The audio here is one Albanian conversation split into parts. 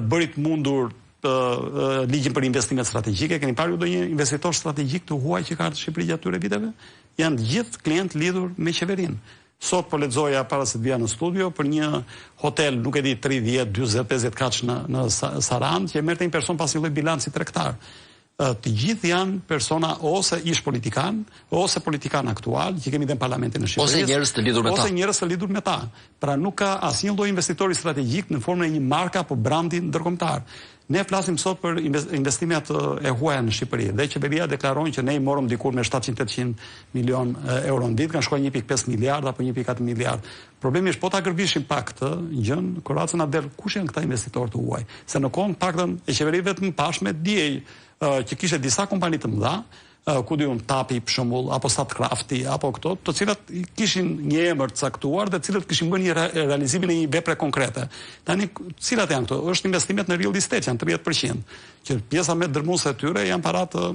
bërit mundur ligjin për investimet strategjike. Keni parë ju ndonjë investitor strategjik të huaj që ka ardhur në Shqipëri gjatë këtyre viteve? Janë gjithë klientë lidhur me qeverinë. Sot po lexoja para se të vija në studio për një hotel, nuk e di 30, 40, 50 kaç në Sarandë, që merrte një person pas një lloj bilanci tregtar. Të gjithë janë persona ose ish politikan, ose politikan aktual, që kemi dhe në Parlamentin e Shqipërisë, ose njerëz të lidhur me ta. Ose njerëz të lidhur me ta. Pra nuk ka asnjë lloj investitori strategjik në formën e një marke apo brandi ndërkombëtar. Ne flasim sot për investimet e huaja në Shqipëri dhe qeveria deklaron që ne i morëm dikur me 700-800 milion euro në ditë, kanë shkuar 1.5 miliard apo 1.4 miliard. Problemi është po ta gërvishim pak këtë gjën, kurracën na del kush janë këta investitorë të huaj. Se në kohën paktën e qeverive vetëm pashme diej që kishte disa kompani të mëdha, ku diun Tapi për shembull, apo Statkrafti, apo këto, të cilat kishin një emër të caktuar dhe të cilët kishin bërë një realizimin e një vepre konkrete. Tani cilat janë këto? Është investimet në real estate, janë 30%, që pjesa më dërmuese e tyre janë paratë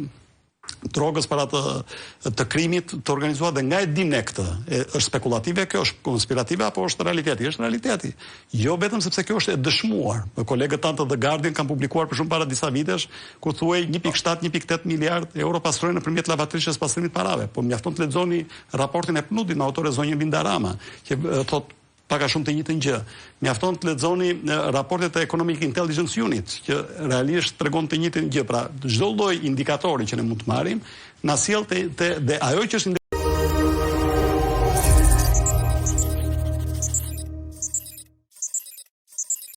drogës, para të krimit të organizuar dhe nga e dim ne këtë. Është spekulative kjo, është konspirative apo është realiteti? Është realiteti. Jo vetëm sepse kjo është e dëshmuar. Kolegët tanë të The Guardian kanë publikuar për shumë para disa vitesh, ku thuaj 1.7, 1.8 miliard euro pastrojnë nëpërmjet lavatrishës pastrimit parave. Po mjafton të lexoni raportin e PNUD-it me autore zonjën Linda Rama, që thotë pak a shumë të njëjtën gjë. Mjafton të lexoni raportet e Economic Intelligence Unit, që realisht tregon të njëjtën gjë. Pra çdo lloj indikatori që ne mund të marrim na sjell te ajo që është